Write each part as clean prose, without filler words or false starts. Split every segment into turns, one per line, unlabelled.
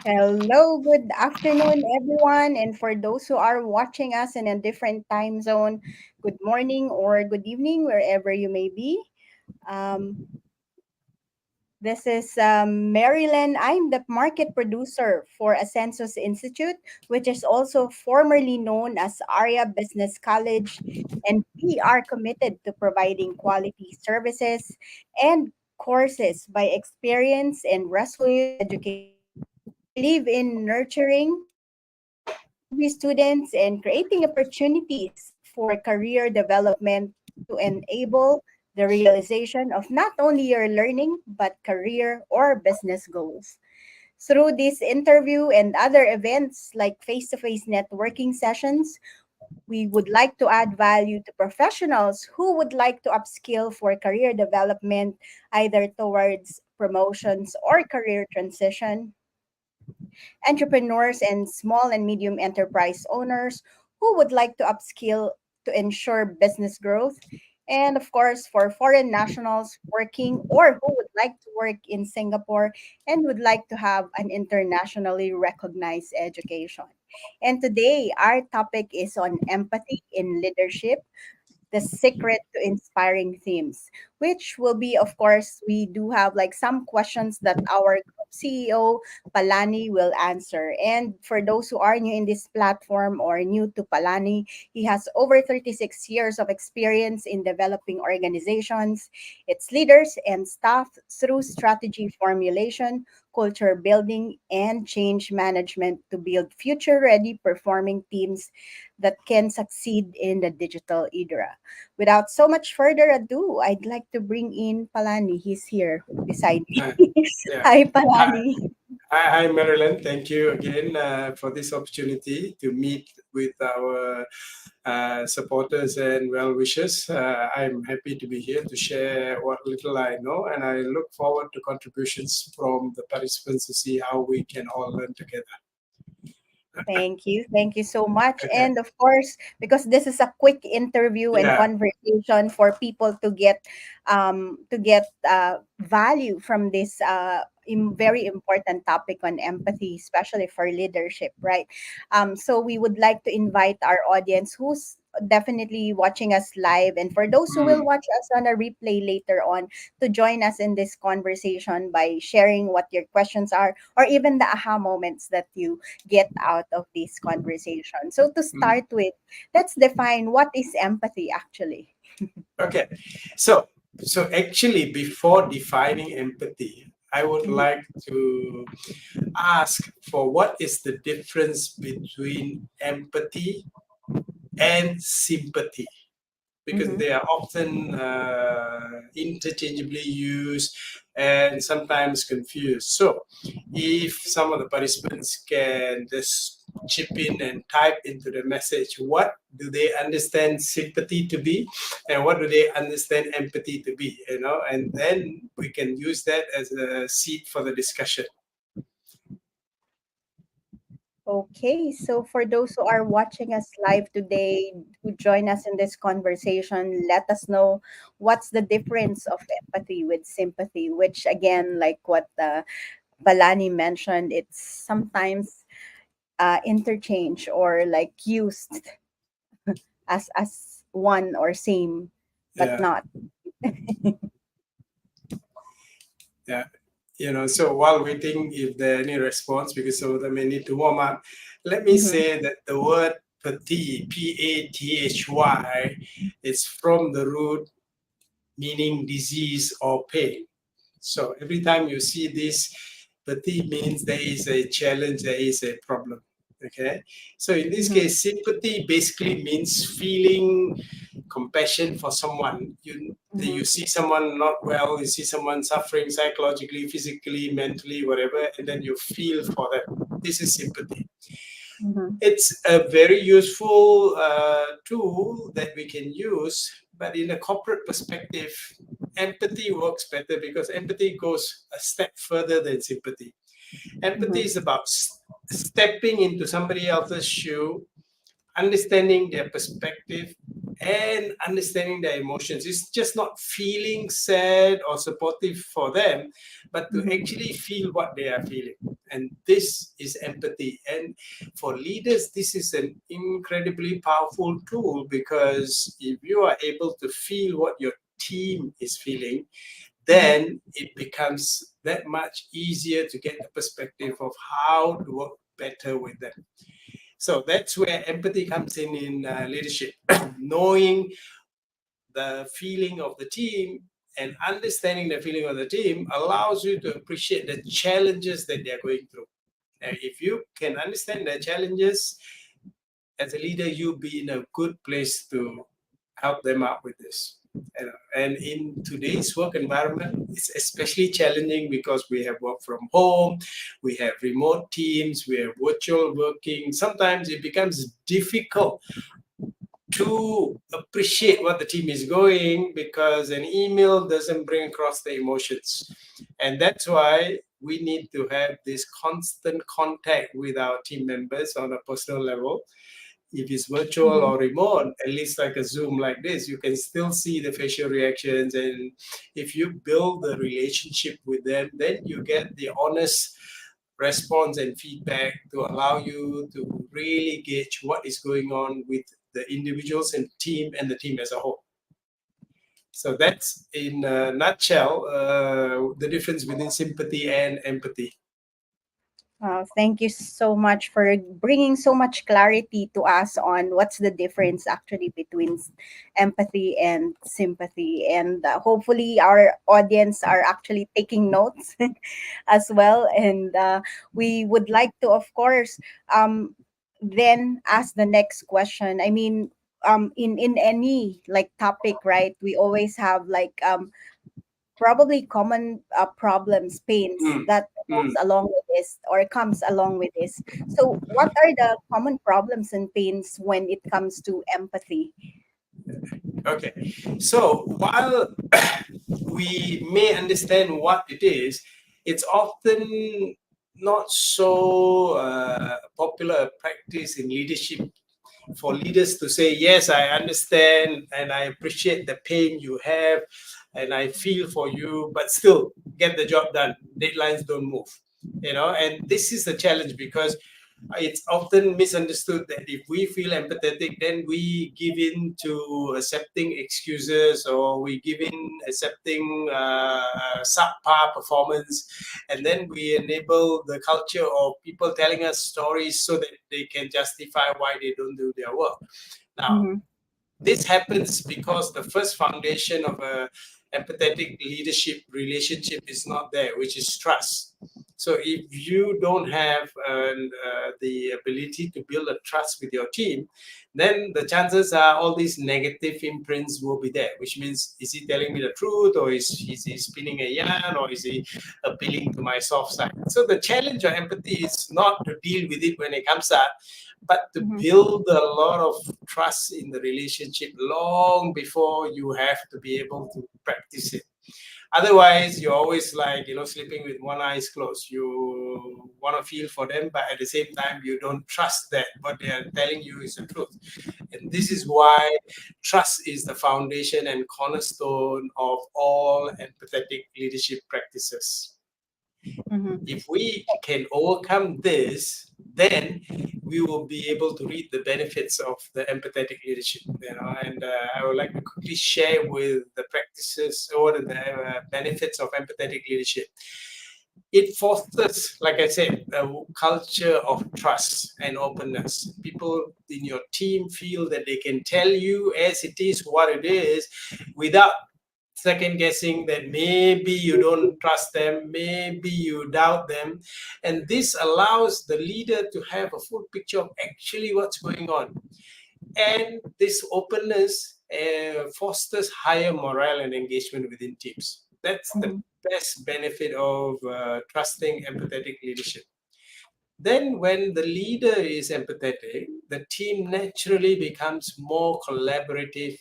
Hello, good afternoon, everyone. And for those who are watching us in a different time zone, good morning or good evening, wherever you may be. Um, this is Marilyn. I'm the market producer for Ascensus Institute, which is also formerly known as ARIA Business College. And we are committed to providing quality services and courses by experience and resolute education. We believe in nurturing newbie students and creating opportunities for career development to enable the realization of not only your learning but career or business goals. Through this interview and other events like face to face networking sessions, we would like to add value to professionals who would like to upskill for career development, either towards promotions or career transition, entrepreneurs and small and medium enterprise owners who would like to upskill to ensure business growth, and of course, for foreign nationals working or who would like to work in Singapore and would like to have an internationally recognized education. And today, our topic is on empathy in leadership, the secret to inspiring themes, which will be, of course, we do have like some questions that our group CEO Palani will answer. And for those who are new in this platform or new to Palani, he has over 36 years of experience in developing organizations, its leaders and staff through strategy formulation, culture building, and change management to build future ready performing teams that can succeed in the digital era. Without so much further ado, I'd like to bring in Palani. He's here beside me.
Uh, yeah.
Hi,
Hi,
Palani.
hi, Marilyn. Thank you again for this opportunity to meet with our supporters and well wishers. I'm happy to be here to share what little I know, and I look forward to contributions from the participants to see how we can all learn together.
Thank you. Thank you so much.
Okay.
And of course, because this is a quick interview and
Yeah.
conversation for people to get value from this very important topic on empathy, especially for leadership, right? So we would like to invite our audience who's definitely watching us live, and for those who will
Mm,
watch us on a replay later on, to join us in this conversation by sharing what your questions are or even the aha moments that you get out of this conversation. So to
mm.
start with, let's define what is empathy actually.
Okay. So, so actually, before defining empathy, I would
Mhm,
like to ask for what is the difference between empathy and sympathy, because
mhm,
they are often interchangeably used and sometimes confused. So, if some of the participants can just chip in and type into the message, what do they understand sympathy to be, and what do they understand empathy to be? And then we can use that as a seed for the discussion.
Okay, so for those who are watching us live today, who join us in this conversation, let us know what's the difference of empathy with sympathy, which again, like what Balani mentioned, it's sometimes interchange or like used as one or same, but
Yeah,
not.
yeah. So while waiting, if there are any response, because some of them may need to warm up, let me
Mhm,
say that the word pathy, P-A-T-H-Y, is from the root meaning disease or pain. So every time you see this, pathy means there is a challenge, there is a problem. Okay. So in this
mhm,
case, sympathy basically means feeling compassion for someone. You
mhm,
see someone not well, you see someone suffering psychologically, physically, mentally, whatever, and then you feel for them. This is sympathy.
mhm,
It's a very useful tool that we can use, but in a corporate perspective, empathy works better because empathy goes a step further than sympathy. Empathy
mhm,
is about stepping into somebody else's shoe, understanding their perspective and understanding their emotions. It's just not feeling sad or supportive for them, but to
Mhm.
actually feel what they are feeling. And this is empathy. And for leaders, this is an incredibly powerful tool, because if you are able to feel what your team is feeling,
Mhm.
then it becomes that much easier to get the perspective of how to work better with them. So that's where empathy comes in leadership. Knowing the feeling of the team and understanding the feeling of the team allows you to appreciate the challenges that they're going through. And if you can understand the challenges as a leader, you'll be in a good place to help them out with this. And in today's work environment, it's especially challenging because we have work from home, we have remote teams, we have virtual working. Sometimes it becomes difficult to appreciate what the team is going, because an email doesn't bring across the emotions. And that's why we need to have this constant contact with our team members on a personal level. If it's virtual
Mhm.
or remote, at least like a Zoom like this, you can still see the facial reactions. And if you build the relationship with them, then you get the honest response and feedback to allow you to really gauge what is going on with the individuals and the team as a whole. So that's in a nutshell the difference between sympathy and empathy.
Thank you so much for bringing so much clarity to us on what's the difference actually between empathy and sympathy. And hopefully, our audience are actually taking notes as well. And we would like to, of course, then ask the next question. I mean, in any like topic, right? We always have like probably common problems, pains
Mm,
that goes
mm.
along with this or comes along with this. So, what are the common problems and pains when it comes to empathy?
Okay. So while we may understand what it is, it's often not so popular practice in leadership for leaders to say, yes, I understand and I appreciate the pain you have and I feel for you, but still get the job done. Deadlines don't move. And this is the challenge, because it's often misunderstood that if we feel empathetic, then we give in to accepting excuses, or we give in accepting subpar performance, and then we enable the culture of people telling us stories so that they can justify why they don't do their work. Now,
Mm-hmm.
this happens because the first foundation of a empathetic leadership relationship is not there, which is trust. So if you don't have the ability to build a trust with your team, then the chances are all these negative imprints will be there, which means, is he telling me the truth, or is he spinning a yarn, or is he appealing to my soft side? So the challenge of empathy is not to deal with it when it comes up, but to
Mm-hmm.
build a lot of trust in the relationship long before you have to be able to practice it. Otherwise, you're always like, sleeping with one eye closed. You want to feel for them, but at the same time, you don't trust that what they are telling you is the truth. And this is
Mm-hmm.
why trust is the foundation and cornerstone of all empathetic leadership practices.
Mm-hmm.
If we can overcome this, then we will be able to reap the benefits of the empathetic leadership. And I would like to quickly share with the practices or the benefits of empathetic leadership. It fosters, like I said, a culture of trust and openness. People in your team feel that they can tell you as it is what it is, without second guessing that maybe you don't trust them, maybe you doubt them. And this allows the leader to have a full picture of actually what's going on. And this openness fosters higher morale and engagement within teams. That's the
Mm-hmm.
best benefit of trusting empathetic leadership. Then, when the leader is empathetic, the team naturally becomes more collaborative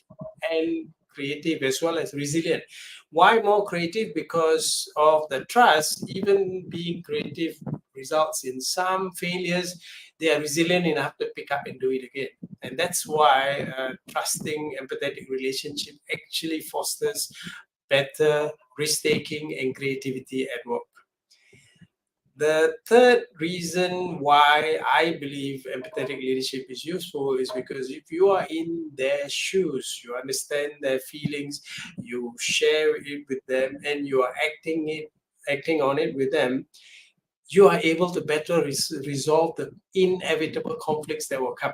and creative, as well as resilient. Why more creative? Because of the trust. Even being creative results in some failures, they are resilient enough to pick up and do it again. And that's why trusting, empathetic relationship actually fosters better risk taking and creativity at work. The third reason why I believe empathetic leadership is useful is because if you are in their shoes, you understand their feelings, you share it with them, and you are acting on it with them, you are able to better resolve the inevitable conflicts that will come.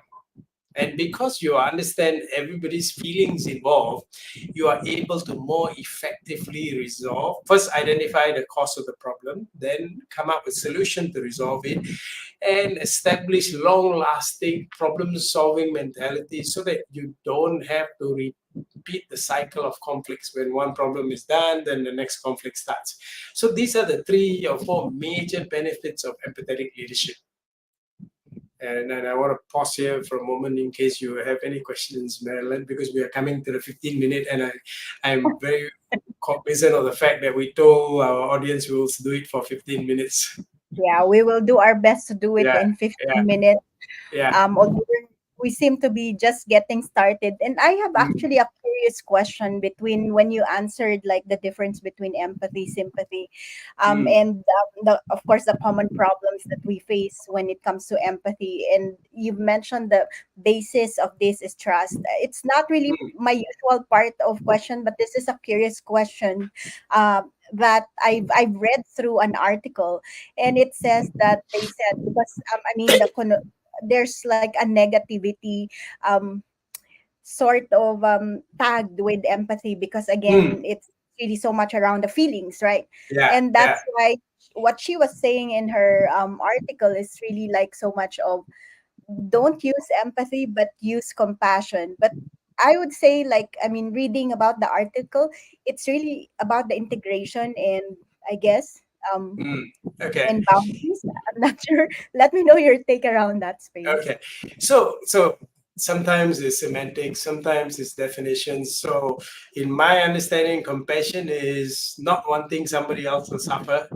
And because you understand everybody's feelings involved, you are able to more effectively resolve, first identify the cause of the problem, then come up with solution to resolve it, and establish long-lasting problem-solving mentality so that you don't have to repeat the cycle of conflicts. When one problem is done, then the next conflict starts. So these are the 3 or 4 major benefits of empathetic leadership. And I want to pause here for a moment in case you have any questions, Marilyn, because we are coming to the 15-minute, and I'm very cognizant of the fact that we told our audience we will do it for 15 minutes.
Yeah, we will do our best to do it
Yeah,
in
yeah,
15 minutes.
yeah.
Although we seem to be just getting started. And I have
Mm,
actually a curious question between when you answered like the difference between empathy, sympathy,
mm,
and of course the common problems that we face when it comes to empathy. And you've mentioned the basis of this is trust. It's not really
mm,
my usual part of question, but this is a curious question that I've read through an article, and it says that they said because I mean there's like a negativity um sort of tagged with empathy because again
mm.
it's really so much around the feelings, right?
Yeah,
And
yeah.
that's why what she was saying in her article is really like so much of don't use empathy but use compassion. But I would say, like, I mean, reading about the article, it's really about the integration and I guess
Mm. Okay,
and boundaries. I'm not sure. Let me know your take around that space.
okay. So sometimes it's semantics, sometimes it's definitions. So in my understanding, compassion is not wanting somebody else to suffer.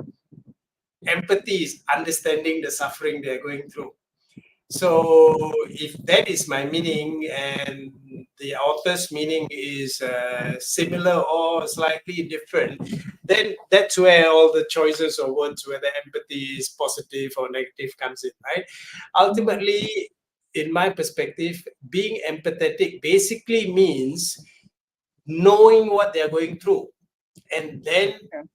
Empathy is understanding the suffering they're going through. So, if that is my meaning and the author's meaning is similar or slightly different, then that's where all the choices of words, whether empathy is positive or negative, comes in, right?
Mhm.
Ultimately, in my perspective, being empathetic basically means knowing what they're going through, and then
Sure.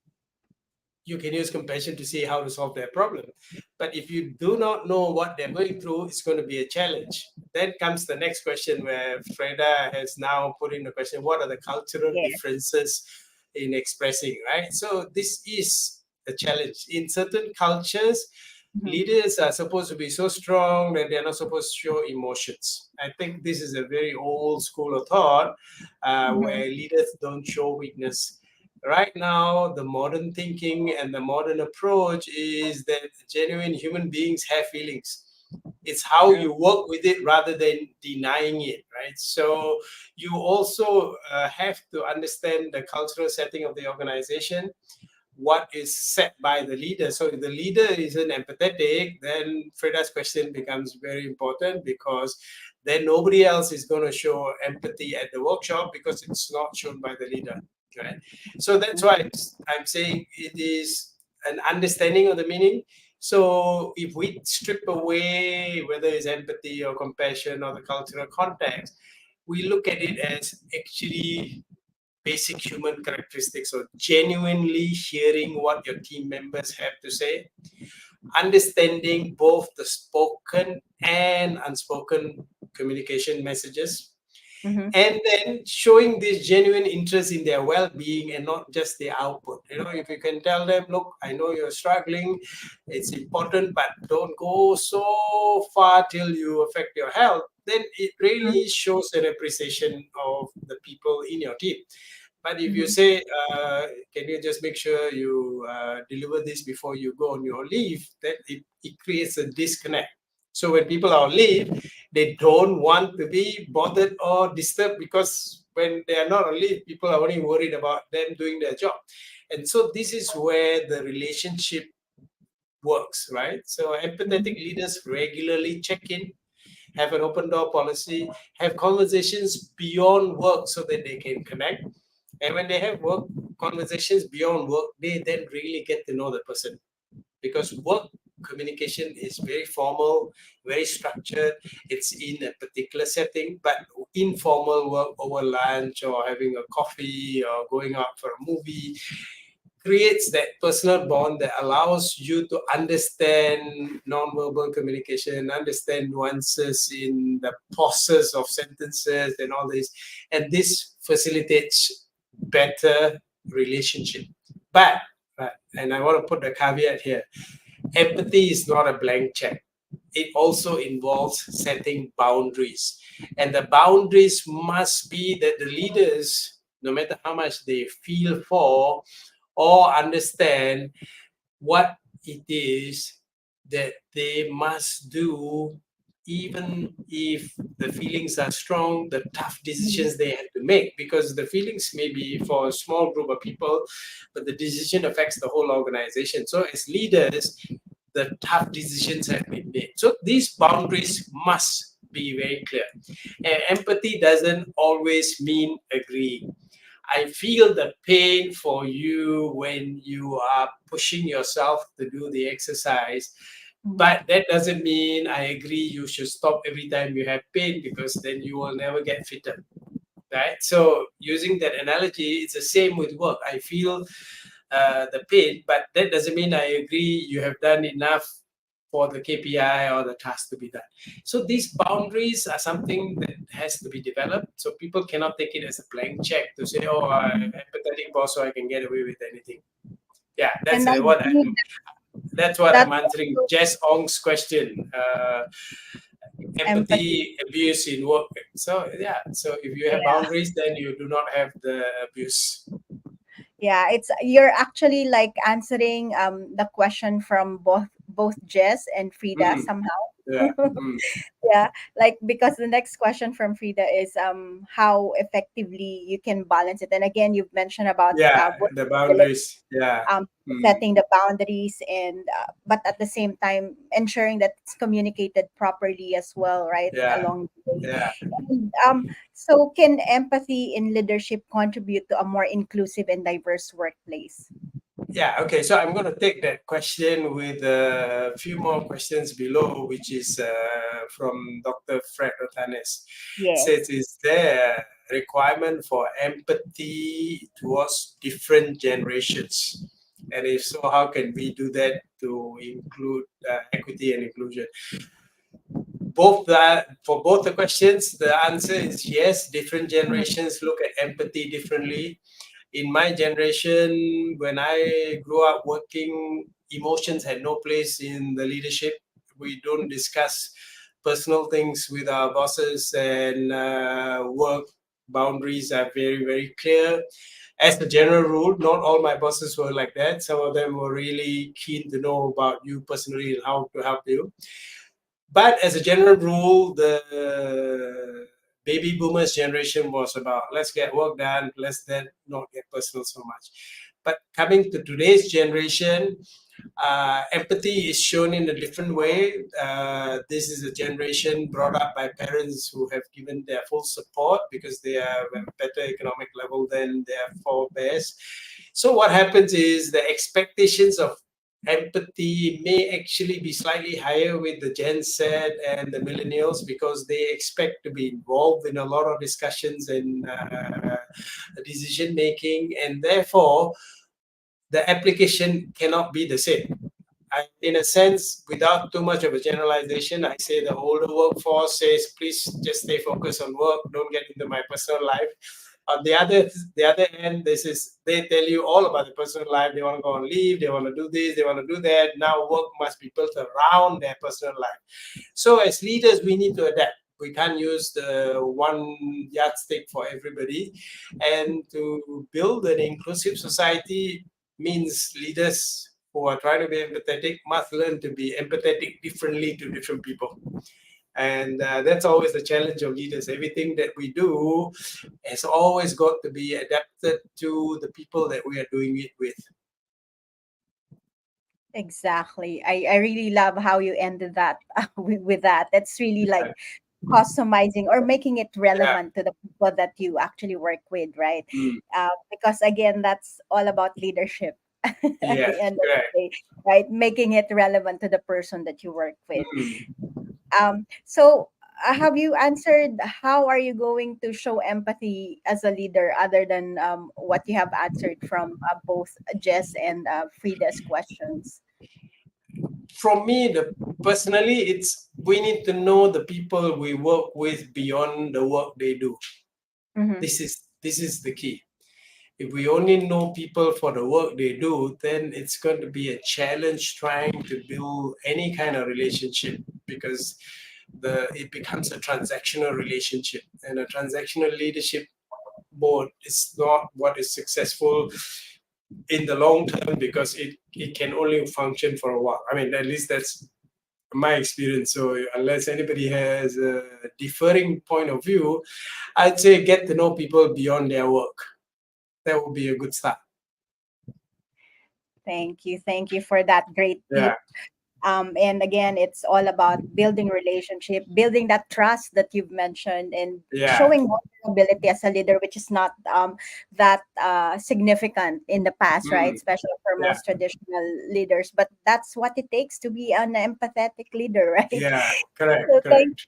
you can use compassion to see how to solve their problem. But if you do not know what they're going through, it's going to be a challenge. Then comes the next question where Freda has now put in the question, what are the cultural
Yes.
differences in expressing, right? So this is a challenge. In certain cultures,
Mhm.
leaders are supposed to be so strong that they're not supposed to show emotions. I think this is a very old school of thought
Mhm.
where leaders don't show weakness. Right now, the modern thinking and the modern approach is that genuine human beings have feelings. It's how
True.
you work with it rather than denying it, right? So you also have to understand the cultural setting of the organization, what is set by the leader. So if the leader isn't empathetic, then Freda's question becomes very important, because then nobody else is going to show empathy at the workshop because it's not shown by the leader. Right. So that's why
Mhm.
I'm saying it is an understanding of the meaning. So if we strip away whether it's empathy or compassion or the cultural context, we look at it as actually basic human characteristics. So genuinely hearing what your team members have to say, understanding both the spoken and unspoken communication messages,
Mhm.
and then showing this genuine interest in their well-being and not just their output. If you can tell them, look, I know you're struggling, it's important, but don't go so far till you affect your health, then it really
Mhm.
shows an appreciation of the people in your team. But if you
Mhm.
say, can you just make sure you deliver this before you go on your leave, that it creates a disconnect. So when people are on leave, they don't want to be bothered or disturbed, because when they are not on leave, people are only worried about them doing their job. And so this is where the relationship works, right? So empathetic leaders regularly check in, have an open door policy, have conversations beyond work so that they can connect. And when they have work conversations beyond work, they then really get to know the person, because work communication is very formal, very structured. It's in a particular setting, but informal work over lunch or having a coffee or going out for a movie creates that personal bond that allows you to understand nonverbal communication, understand nuances in the pauses of sentences and all this. And this facilitates better relationship. But, and I want to put the caveat here, empathy is not a blank check. It also involves setting boundaries. And the boundaries must be that the leaders, no matter how much they feel for or understand what it is that they must do, even if the feelings are strong, the tough
Mhm.
decisions they have to make, because the feelings may be for a small group of people, but the decision affects the whole organization. So as leaders, the tough decisions have been made. So these boundaries must be very clear. And empathy doesn't always mean agreeing. I feel the pain for you when you are pushing yourself to do the exercise,
Mhm.
but that doesn't mean I agree you should stop every time you have pain, because then you will never get fitter, right? So using that analogy, it's the same with work. I feel the pain, but that doesn't mean I agree you have done enough for the KPI or the task to be done. So these boundaries are something that has to be developed. So people cannot take it as a blank check to say, "Oh, I'm
Mhm.
empathetic boss, so I can get away with anything." Yeah,
And I believe
that's what
that
I'm answering.
also
Jess Ong's question.
empathy.
Empathy abuse in work. So yeah, so if you have
Yeah.
boundaries, then you do not have the abuse.
Yeah, it's you're actually like answering the question from both Jess and Frida
Mm,
somehow.
yeah. Mm,
Yeah, like because the next question from Frida is how effectively you can balance it. And again, you've mentioned about
yeah, the
vulnerability,
boundaries. Yeah.
um,
Mm,
setting the boundaries, and but at the same time ensuring that it's communicated properly as well, right,
yeah.
along the way.
Yeah.
And, so can empathy in leadership contribute to a more inclusive and diverse workplace?
Yeah, okay. So I'm going to take that question with a few more questions below, which is from Dr. Fred Rotanes. Says,
Yes.
is there a requirement for empathy towards different generations? And if so, how can we do that to include equity and inclusion? Both that for both the questions, the answer is yes. Different
Mhm.
generations look at empathy differently. In my generation, when I grew up working, emotions had no place in the leadership. We don't discuss personal things with our bosses, and work boundaries are very, very clear. As a general rule, not all my bosses were like that. Some of them were really keen to know about you personally and how to help you. But as a general rule, the baby boomers generation was about let's get work done, let's then not get personal so much. But coming to today's generation, empathy is shown in a different way. This is a generation brought up by parents who have given their full support because they are at a better economic level than their forebears. So what happens is the expectations of empathy may actually be slightly higher with the Gen Z and the millennials, because they expect to be involved in a lot of discussions and decision making, and therefore the application cannot be the same. In a sense, without too much of a generalization, I say the older workforce says, please just stay focused on work, don't get into my personal life. On the other hand, this is they tell you all about the personal life. They want to go on leave, they want to do this, they want to do that. Now work must be built around their personal life. So as leaders, we need to adapt. We can't use the one yardstick for everybody. And to build an inclusive society means leaders who are trying to be empathetic must learn to be empathetic differently to different people. And that's always the challenge of leaders. Everything that we do has always got to be adapted to the people that we are doing it with.
Exactly. I really love how you ended that with that. That's really like customizing or making it
Yeah.
relevant to the people that you actually work with, right?
Mm.
Because again, that's all about leadership at
Yes,
the end of
correct.
the day, right? Making it relevant to the person that you work with.
Mm.
So, have you answered how are you going to show empathy as a leader other than what you have answered from both Jess and Frida's questions?
From me, personally, it's we need to know the people we work with beyond the work they do.
Mm-hmm.
This is the key. If we only know people for the work they do, then it's going to be a challenge trying to build any kind of relationship, because it becomes a transactional relationship, and a transactional leadership board is not what is successful in the long term, because it can only function for a while. I mean, at least that's my experience. So unless anybody has a differing point of view, I'd say get to know people beyond their work. That would be a good start.
Thank you. Thank you for that great
Yeah,
tip. And again, it's all about building relationship, building that trust that you've mentioned, and
yeah,
showing vulnerability as a leader, which is not that significant in the past, right?
mm,
Especially for
yeah,
most traditional leaders. But that's what it takes to be an empathetic leader, right?
yeah, correct,
So thank
correct.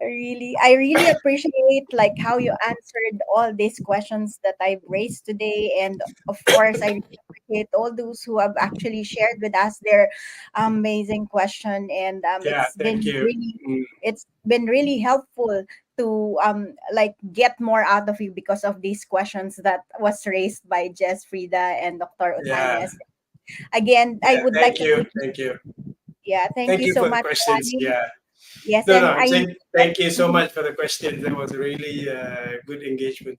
I really appreciate like how you answered all these questions that I've raised today, and of course I really appreciate all those who have actually shared with us their amazing question, and
Yeah, thank you. Mm,
it's been really helpful to like get more out of you because of these questions that was raised by Jess, Frida, and Dr.
yeah,
Utanes. Again, I
yeah,
would like
thank
to
you,
thank you.
thank you.
Yeah, thank
Thank
you
you
so
for the
much,
questions.
Rani.
Yeah.
Yes,
No, no,
and
I'm
I
saying thank you so much for the questions. That was really good engagement.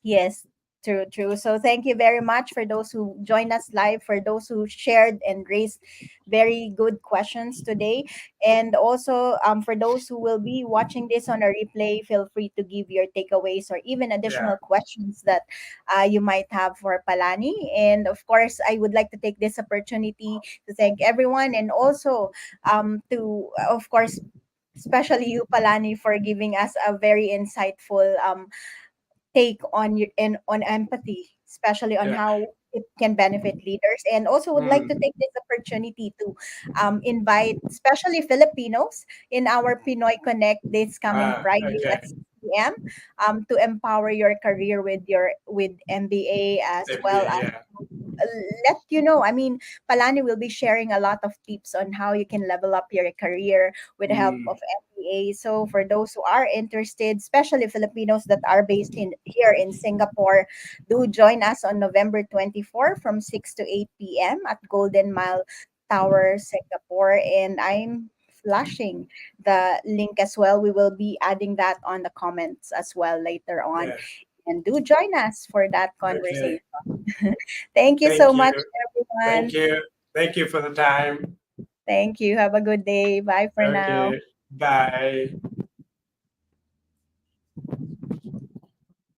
Yes, true, true. So thank you very much for those who joined us live, for those who shared and raised very good questions today. And also for those who will be watching this on a replay, feel free to give your takeaways or even
Yeah,
additional questions that you might have for Palani. And of course, I would like to take this opportunity to thank everyone, and also to, of course, especially you, Palani, for giving us a very insightful take on your and on empathy, especially on
yeah.
how it can benefit leaders. And also would like to
Mm.
take this opportunity to invite especially Filipinos in our Pinoy Connect this coming
Ah,
Friday
okay.
at 6 p.m. To empower your career with your with MBA, as well
MBA,
as
yeah.
let you know. I mean, Palani will be sharing a lot of tips on how you can level up your career with the help
Mm,
of MBA. So for those who are interested, especially Filipinos that are based in here in Singapore, do join us on November 24 from 6 to 8 p.m. at Golden Mile Tower, Singapore. And I'm flashing the link as well. We will be adding that on the comments as well later on.
yeah.
And do join us for that
Okay.
conversation. Thank you
Thank
so
you.
much,
Thank
everyone.
you. Thank you for the time.
Thank you. Have a good day. Bye for now.
Okay. Bye.